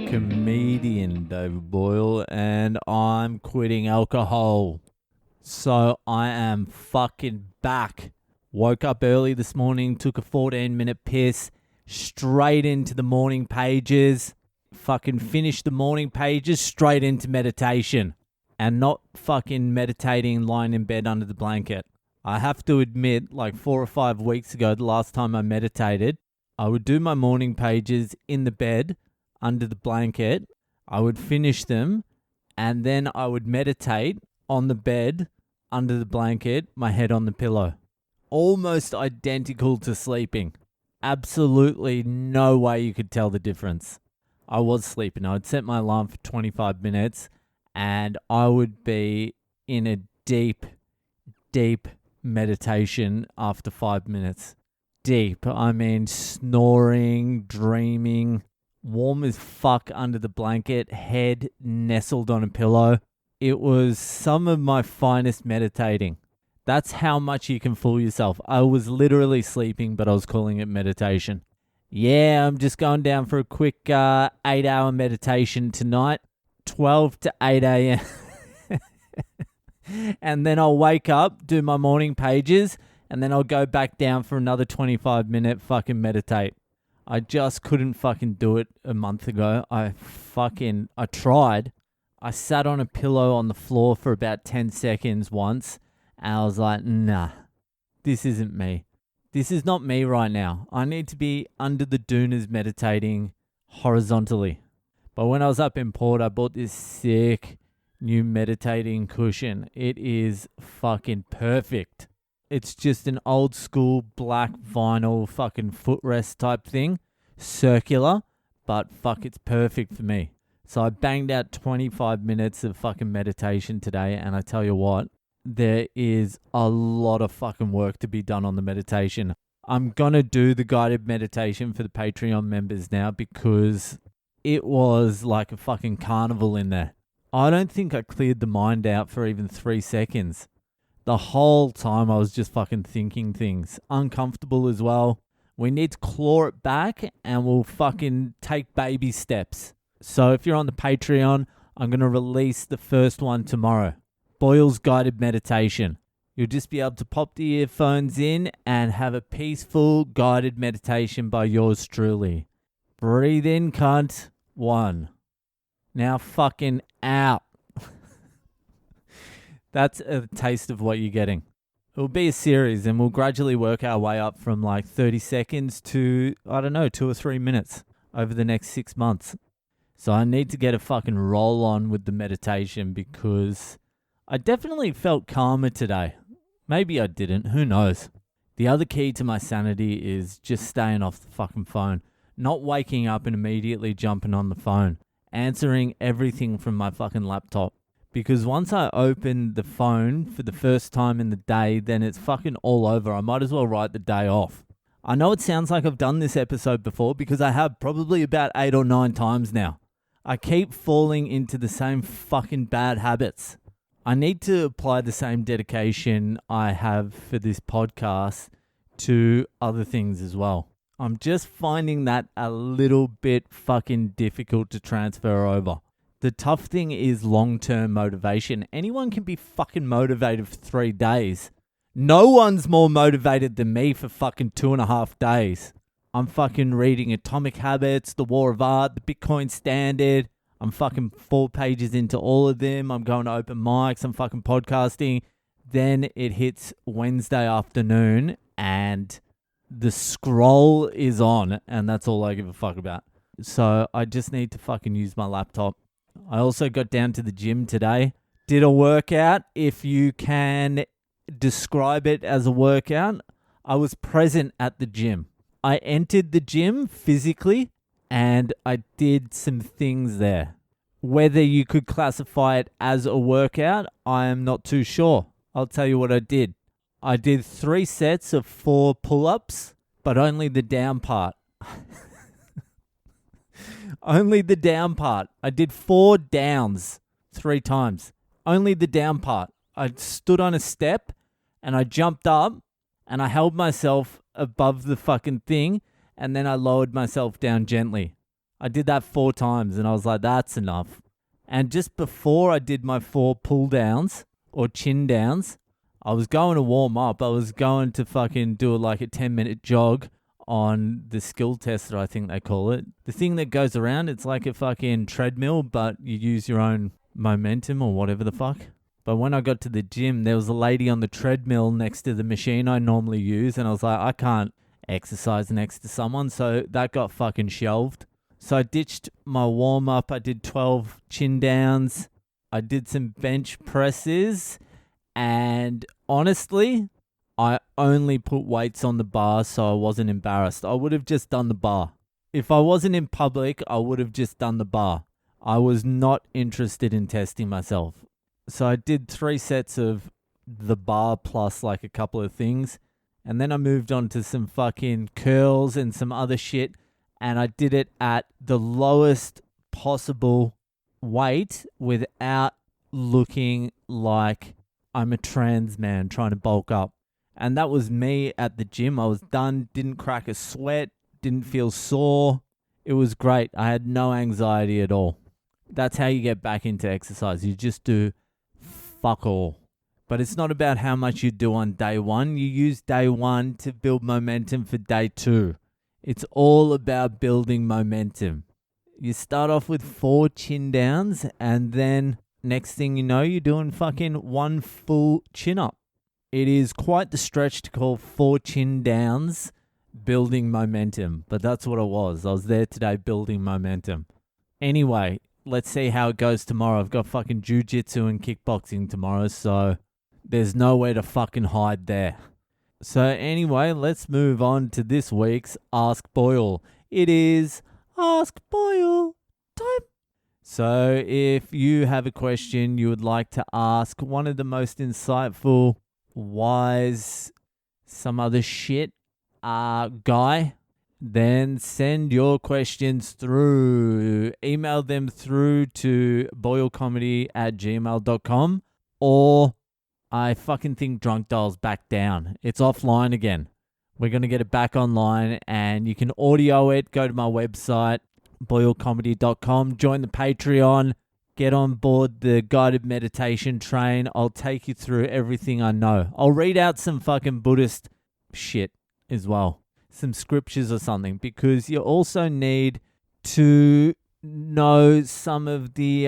comedian David Boyle, and I'm quitting alcohol. So I am fucking back. Woke up early this morning, took a 14-minute piss, straight into the morning pages. Fucking finished the morning pages, straight into meditation. And not fucking meditating lying in bed under the blanket. I have to admit, like 4 or 5 weeks ago, the last time I meditated, I would do my morning pages in the bed, under the blanket. I would finish them, and then I would meditate on the bed, under the blanket, my head on the pillow. Almost identical to sleeping. Absolutely no way you could tell the difference. I was sleeping. I would set my alarm for 25 minutes, and I would be in a deep meditation after 5 minutes. Deep. I mean, snoring, dreaming, warm as fuck under the blanket, head nestled on a pillow. It was some of my finest meditating. That's how much you can fool yourself. I was literally sleeping, but I was calling it meditation. Yeah, I'm just going down for a quick 8-hour meditation tonight, 12 to 8 a.m. And then I'll wake up, do my morning pages, and then I'll go back down for another 25-minute fucking meditate. I just couldn't fucking do it a month ago. I tried. I sat on a pillow on the floor for about 10 seconds once, and I was like, nah, this isn't me. This is not me right now. I need to be under the dunas meditating horizontally. But when I was up in Port, I bought this sick new meditating cushion. It is fucking perfect. It's just an old school black vinyl fucking footrest type thing. Circular, but fuck, it's perfect for me. So I banged out 25 minutes of fucking meditation today, and I tell you what, there is a lot of fucking work to be done on the meditation. I'm gonna do the guided meditation for the Patreon members now because it was like a fucking carnival in there. I don't think I cleared the mind out for even 3 seconds. The whole time I was just fucking thinking things. Uncomfortable as well. We need to claw it back and we'll fucking take baby steps. So if you're on the Patreon, I'm going to release the first one tomorrow. Boyle's guided meditation. You'll just be able to pop the earphones in and have a peaceful guided meditation by yours truly. Breathe in, cunt. 1. Now fucking out. That's a taste of what you're getting. It'll be a series and we'll gradually work our way up from like 30 seconds to, 2 or 3 minutes over the next 6 months. So I need to get a fucking roll on with the meditation because I definitely felt calmer today. Maybe I didn't. Who knows? The other key to my sanity is just staying off the fucking phone. Not waking up and immediately jumping on the phone. Answering everything from my fucking laptop. Because once I open the phone for the first time in the day, then it's fucking all over. I might as well write the day off. I know it sounds like I've done this episode before because I have probably about 8 or 9 times now. I keep falling into the same fucking bad habits. I need to apply the same dedication I have for this podcast to other things as well. I'm just finding that a little bit fucking difficult to transfer over. The tough thing is long-term motivation. Anyone can be fucking motivated for 3 days. No one's more motivated than me for fucking 2.5 days. I'm fucking reading Atomic Habits, The War of Art, The Bitcoin Standard. I'm fucking 4 pages into all of them. I'm going to open mics. I'm fucking podcasting. Then it hits Wednesday afternoon and the scroll is on and that's all I give a fuck about. So I just need to fucking use my laptop. I also got down to the gym today. Did a workout. If you can describe it as a workout, I was present at the gym. I entered the gym physically and I did some things there. Whether you could classify it as a workout, I am not too sure. I'll tell you what I did. I did 3 sets of 4 pull-ups, but only the down part. Only the down part. I did 4 downs 3 times. Only the down part. I stood on a step and I jumped up and I held myself above the fucking thing and then I lowered myself down gently. I did that 4 times and I was like, that's enough. And just before I did my 4 pull downs or chin downs, I was going to warm up. I was going to fucking do like a 10-minute jog on the skill tester, I think they call it. The thing that goes around, it's like a fucking treadmill, but you use your own momentum or whatever the fuck. But when I got to the gym, there was a lady on the treadmill next to the machine I normally use, and I was like, I can't exercise next to someone, so that got fucking shelved. So I ditched my warm-up. I did 12 chin downs. I did some bench presses, and honestly, I only put weights on the bar so I wasn't embarrassed. I would have just done the bar. If I wasn't in public, I would have just done the bar. I was not interested in testing myself. So I did 3 sets of the bar plus like a couple of things. And then I moved on to some fucking curls and some other shit. And I did it at the lowest possible weight without looking like I'm a trans man trying to bulk up. And that was me at the gym. I was done, didn't crack a sweat, didn't feel sore. It was great. I had no anxiety at all. That's how you get back into exercise. You just do fuck all. But it's not about how much you do on day 1. You use day 1 to build momentum for day 2. It's all about building momentum. You start off with 4 chin downs, and then next thing you know, you're doing fucking 1 full chin up. It is quite the stretch to call 4 chin downs building momentum, but that's what it was. I was there today building momentum. Anyway, let's see how it goes tomorrow. I've got fucking jiu-jitsu and kickboxing tomorrow, so there's nowhere to fucking hide there. So anyway, let's move on to this week's Ask Boyle. It is Ask Boyle time. So if you have a question you would like to ask one of the most insightful, wise, some other shit guy, then send your questions through. Email them through to boylecomedy@gmail.com, or I fucking think Drunk Dial's back down. It's offline again. We're going to get it back online, and you can audio it. Go to my website, boylecomedy.com. Join the Patreon. Get on board the guided meditation train. I'll take you through everything I know. I'll read out some fucking Buddhist shit as well. Some scriptures or something, because you also need to know some of the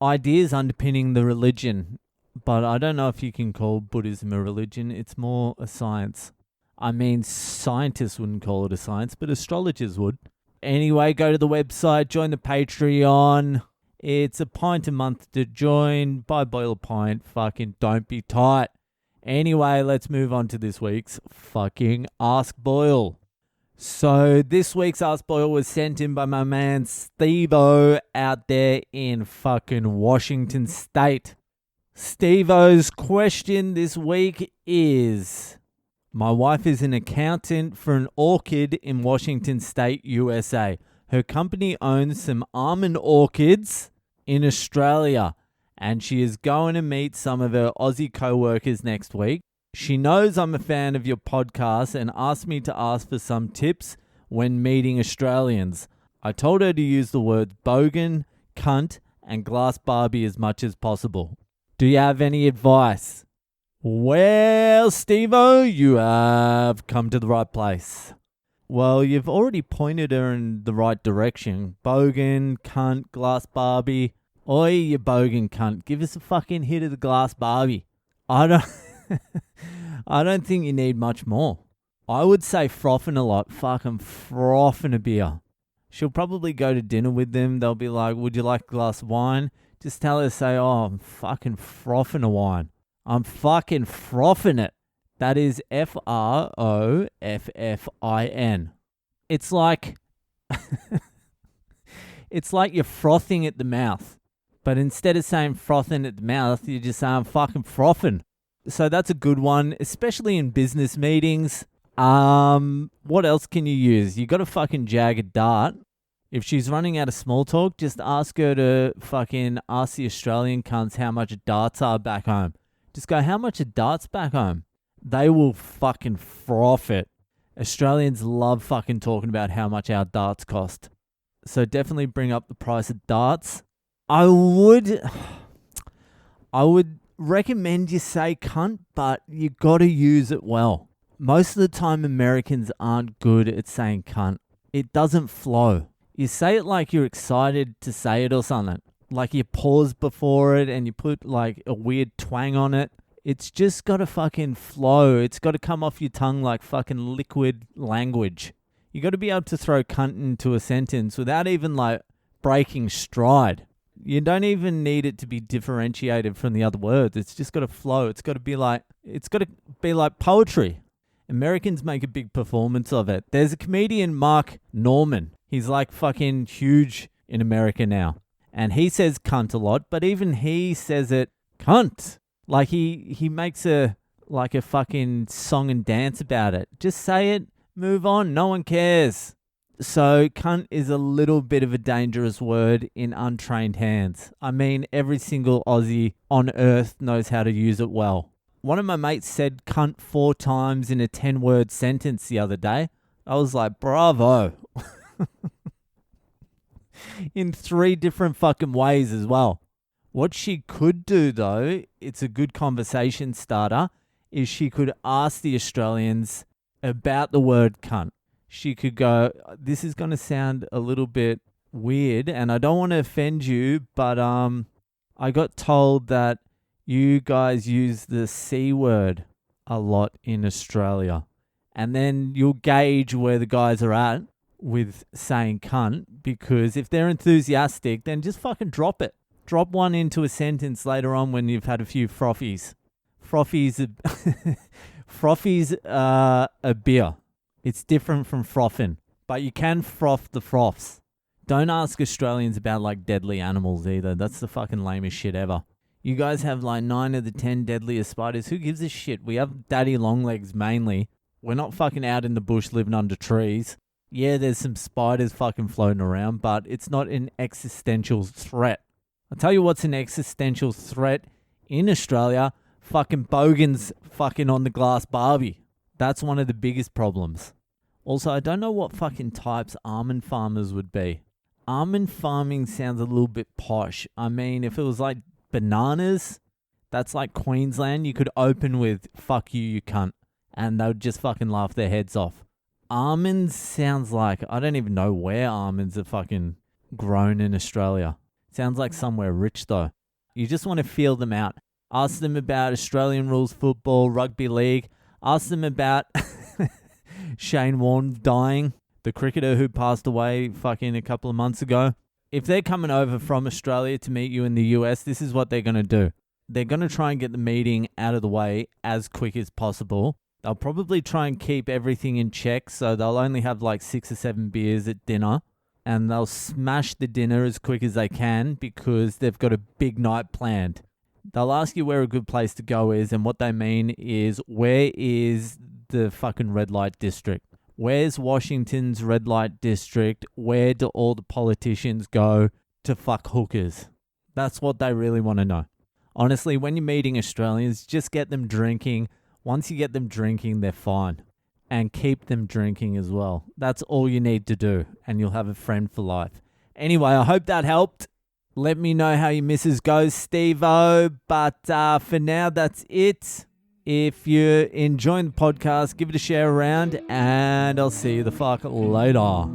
ideas underpinning the religion. But I don't know if you can call Buddhism a religion. It's more a science. I mean, scientists wouldn't call it a science, but astrologers would. Anyway, go to the website, join the Patreon. It's £1 a month to join. Buy Boyle a pint. Fucking don't be tight. Anyway, let's move on to this week's fucking Ask Boyle. So this week's Ask Boyle was sent in by my man Steve-O out there in fucking Washington State. Steve-O's question this week is, my wife is an accountant for an orchid in Washington State, USA. Her company owns some almond orchids in Australia, and she is going to meet some of her Aussie co-workers next week. She knows I'm a fan of your podcast and asked me to ask for some tips when meeting Australians. I told her to use the words bogan, cunt, and glass Barbie as much as possible. Do you have any advice? Well, Steve-O, you have come to the right place. Well, you've already pointed her in the right direction. Bogan, cunt, glass Barbie. Oi, you bogan cunt. Give us a fucking hit of the glass Barbie. I don't think you need much more. I would say frothing a lot. Fucking frothing a beer. She'll probably go to dinner with them. They'll be like, would you like a glass of wine? Just tell her to say, oh, I'm fucking frothing a wine. I'm fucking frothing it. That is FROFFIN. It's like it's like you're frothing at the mouth. But instead of saying frothing at the mouth, you just say I'm fucking frothing. So that's a good one, especially in business meetings. What else can you use? You got to fucking jag a dart. If she's running out of small talk, just ask her to fucking ask the Australian cunts how much darts are back home. Just go, how much are darts back home? They will fucking froth it. Australians love fucking talking about how much our darts cost. So definitely bring up the price of darts. I would recommend you say cunt, but you got to use it well. Most of the time, Americans aren't good at saying cunt. It doesn't flow. You say it like you're excited to say it or something. Like you pause before it and you put like a weird twang on it. It's just got to fucking flow. It's got to come off your tongue like fucking liquid language. You got to be able to throw cunt into a sentence without even like breaking stride. You don't even need it to be differentiated from the other words. It's just got to flow. It's got to be like poetry. Americans make a big performance of it. There's a comedian, Mark Norman. He's like fucking huge in America now. And he says cunt a lot, but even he says it cunt. Like he makes a fucking song and dance about it. Just say it, move on, no one cares. So cunt is a little bit of a dangerous word in untrained hands. I mean, every single Aussie on earth knows how to use it well. One of my mates said cunt 4 times in a 10-word sentence the other day. I was like, bravo. In 3 different fucking ways as well. What she could do, though, it's a good conversation starter, is she could ask the Australians about the word cunt. She could go, this is going to sound a little bit weird, and I don't want to offend you, but I got told that you guys use the C word a lot in Australia. And then you'll gauge where the guys are at with saying cunt, because if they're enthusiastic, then just fucking drop it. Drop one into a sentence later on when you've had a few frothies. Frothies are a beer. It's different from frothing, but you can froth the froths. Don't ask Australians about like deadly animals either. That's the fucking lamest shit ever. You guys have like 9 of the 10 deadliest spiders. Who gives a shit? We have daddy longlegs mainly. We're not fucking out in the bush living under trees. Yeah, there's some spiders fucking floating around, but it's not an existential threat. I'll tell you what's an existential threat in Australia. Fucking bogans fucking on the glass Barbie. That's one of the biggest problems. Also, I don't know what fucking types almond farmers would be. Almond farming sounds a little bit posh. I mean, if it was like bananas, that's like Queensland. You could open with, fuck you cunt. And they would just fucking laugh their heads off. Almonds sounds like, I don't even know where almonds are fucking grown in Australia. Sounds like somewhere rich though. You just want to feel them out. Ask them about Australian rules football, rugby league. Ask them about Shane Warne dying, the cricketer who passed away fucking a couple of months ago. If they're coming over from Australia to meet you in the US, this is what they're going to do. They're going to try and get the meeting out of the way as quick as possible. They'll probably try and keep everything in check, so they'll only have like 6 or 7 beers at dinner. And they'll smash the dinner as quick as they can because they've got a big night planned. They'll ask you where a good place to go is, and what they mean is, where is the fucking red light district? Where's Washington's red light district? Where do all the politicians go to fuck hookers? That's what they really want to know. Honestly, when you're meeting Australians, just get them drinking. Once you get them drinking, they're fine. And keep them drinking as well. That's all you need to do, and you'll have a friend for life. Anyway, I hope that helped. Let me know how your missus goes, Steve-O. But for now, that's it. If you're enjoying the podcast, give it a share around, and I'll see you the fuck later.